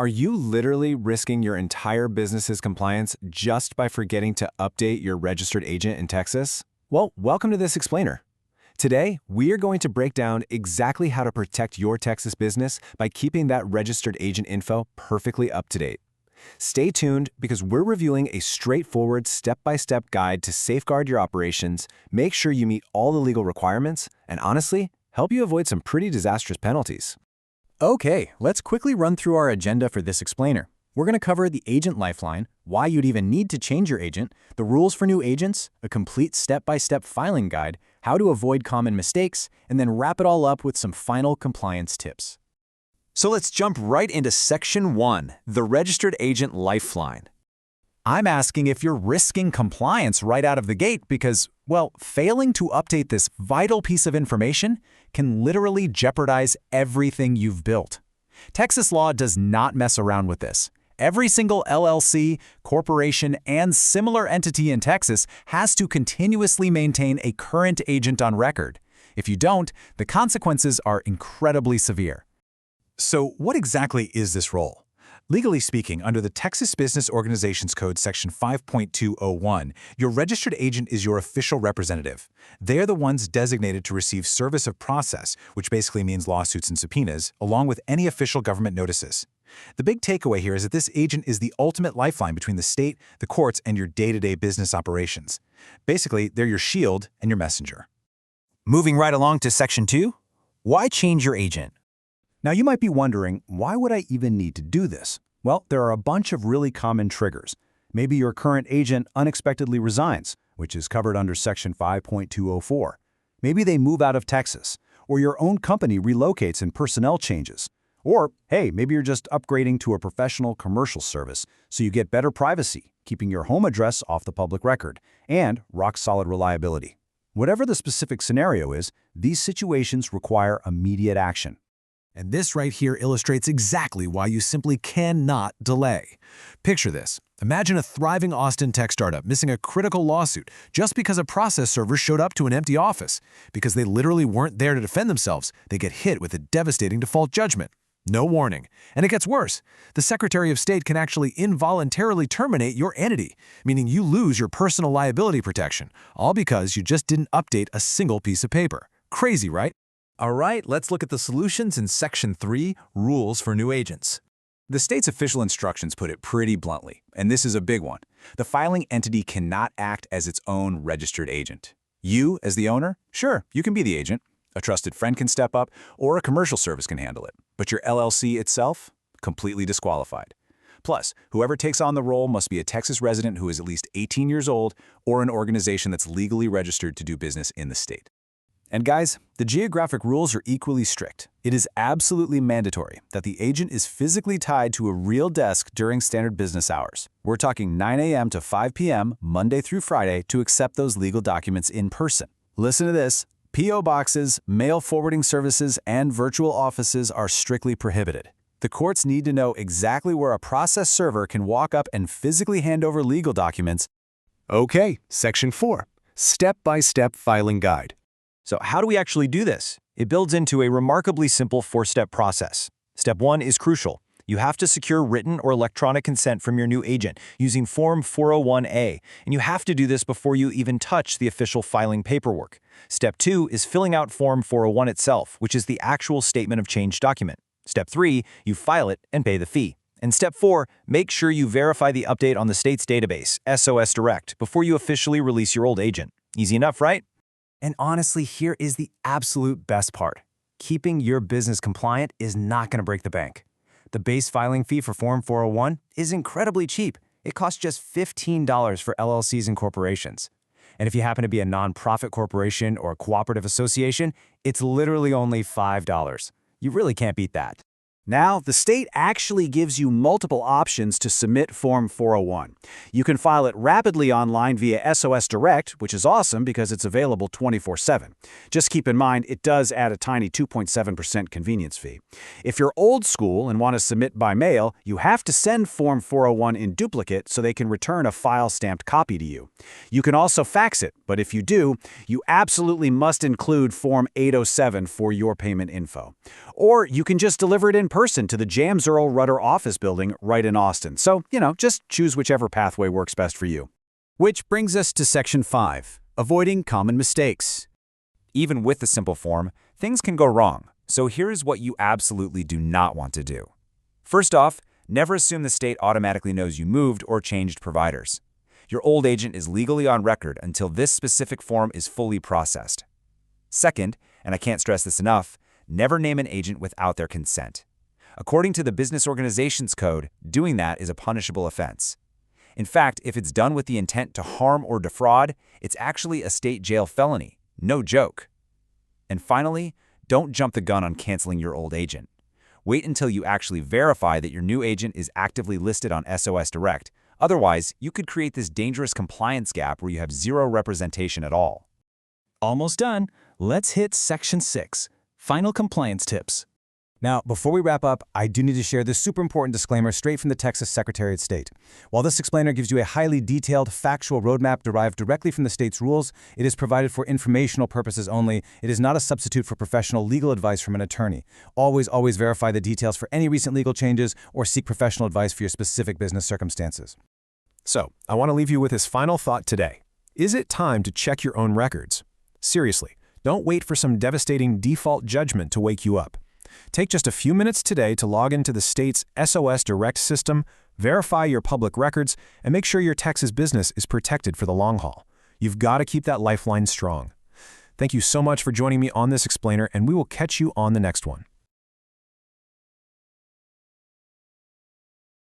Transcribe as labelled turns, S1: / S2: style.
S1: Are you literally risking your entire business's compliance just by forgetting to update your registered agent in Texas? Well, welcome to this explainer. Today, we are going to break down exactly how to protect your Texas business by keeping that registered agent info perfectly up to date. Stay tuned because we're reviewing a straightforward step-by-step guide to safeguard your operations, make sure you meet all the legal requirements, and honestly, help you avoid some pretty disastrous penalties. Okay, let's quickly run through our agenda for this explainer. We're going to cover the agent lifeline, why you'd even need to change your agent, the rules for new agents, a complete step-by-step filing guide, how to avoid common mistakes, and then wrap it all up with some final compliance tips. So let's jump right into Section 1, the Registered Agent Lifeline. I'm asking if you're risking compliance right out of the gate because, well, failing to update this vital piece of information can literally jeopardize everything you've built. Texas law does not mess around with this. Every single LLC, corporation, and similar entity in Texas has to continuously maintain a current agent on record. If you don't, the consequences are incredibly severe. So what exactly is this role? Legally speaking, under the Texas Business Organizations Code Section 5.201, your registered agent is your official representative. They are the ones designated to receive service of process, which basically means lawsuits and subpoenas, along with any official government notices. The big takeaway here is that this agent is the ultimate lifeline between the state, the courts, and your day-to-day business operations. Basically, they're your shield and your messenger.
S2: Moving right along to Section 2, why change your agent?
S3: Now you might be wondering, why would I even need to do this? Well, there are a bunch of really common triggers. Maybe your current agent unexpectedly resigns, which is covered under Section 5.204. Maybe they move out of Texas, or your own company relocates and personnel changes. Or, hey, maybe you're just upgrading to a professional commercial service, so you get better privacy, keeping your home address off the public record, and rock-solid reliability. Whatever the specific scenario is, these situations require immediate action.
S4: And this right here illustrates exactly why you simply cannot delay. Picture this. Imagine a thriving Austin tech startup missing a critical lawsuit just because a process server showed up to an empty office. Because they literally weren't there to defend themselves, they get hit with a devastating default judgment. No warning. And it gets worse. The Secretary of State can actually involuntarily terminate your entity, meaning you lose your personal liability protection, all because you just didn't update a single piece of paper. Crazy, right? All right, let's look at the solutions in Section 3, Rules for New Agents.
S1: The state's official instructions put it pretty bluntly, and this is a big one. The filing entity cannot act as its own registered agent. You, as the owner, sure, you can be the agent. A trusted friend can step up, or a commercial service can handle it. But your LLC itself, completely disqualified. Plus, whoever takes on the role must be a Texas resident who is at least 18 years old or an organization that's legally registered to do business in the state. And guys, the geographic rules are equally strict. It is absolutely mandatory that the agent is physically tied to a real desk during standard business hours. We're talking 9 a.m. to 5 p.m. Monday through Friday to accept those legal documents in person. Listen to this. P.O. boxes, mail forwarding services, and virtual offices are strictly prohibited. The courts need to know exactly where a process server can walk up and physically hand over legal documents.
S5: Okay, Section 4, Step-by-Step Filing Guide.
S2: So how do we actually do this? It builds into a remarkably simple 4-step process. Step 1 is crucial. You have to secure written or electronic consent from your new agent using Form 401A, and you have to do this before you even touch the official filing paperwork. Step 2 is filling out Form 401 itself, which is the actual statement of change document. Step 3, you file it and pay the fee. And Step 4, make sure you verify the update on the state's database, SOS Direct, before you officially release your old agent. Easy enough, right?
S3: And honestly, here is the absolute best part. Keeping your business compliant is not going to break the bank. The base filing fee for Form 401 is incredibly cheap. It costs just $15 for LLCs and corporations. And if you happen to be a nonprofit corporation or a cooperative association, it's literally only $5. You really can't beat that. Now, the state actually gives you multiple options to submit Form 401. You can file it rapidly online via SOS Direct, which is awesome because it's available 24/7. Just keep in mind, it does add a tiny 2.7% convenience fee. If you're old school and want to submit by mail, you have to send Form 401 in duplicate so they can return a file-stamped copy to you. You can also fax it, but if you do, you absolutely must include Form 807 for your payment info. Or you can just deliver it in person.
S5: person to the James Earl Rudder office building right in Austin. So, just choose whichever pathway works best for you. Which brings us to Section 5, avoiding common mistakes.
S2: Even with the simple form, things can go wrong, so here's what you absolutely do not want to do. First off, never assume the state automatically knows you moved or changed providers. Your old agent is legally on record until this specific form is fully processed. Second, and I can't stress this enough, never name an agent without their consent. According to the Business Organizations Code, doing that is a punishable offense. In fact, if it's done with the intent to harm or defraud, it's actually a state jail felony. No joke. And finally, don't jump the gun on canceling your old agent. Wait until you actually verify that your new agent is actively listed on SOS Direct. Otherwise, you could create this dangerous compliance gap where you have zero representation at all.
S3: Almost done. Let's hit Section 6, Final Compliance Tips. Now, before we wrap up, I do need to share this super important disclaimer straight from the Texas Secretary of State. While this explainer gives you a highly detailed, factual roadmap derived directly from the state's rules, it is provided for informational purposes only. It is not a substitute for professional legal advice from an attorney. Always verify the details for any recent legal changes or seek professional advice for your specific business circumstances.
S4: So, I want to leave you with this final thought today. Is it time to check your own records? Seriously, don't wait for some devastating default judgment to wake you up. Take just a few minutes today to log into the state's SOS Direct system, verify your public records, and make sure your Texas business is protected for the long haul. You've got to keep that lifeline strong. Thank you so much for joining me on this explainer, and we will catch you on the next one.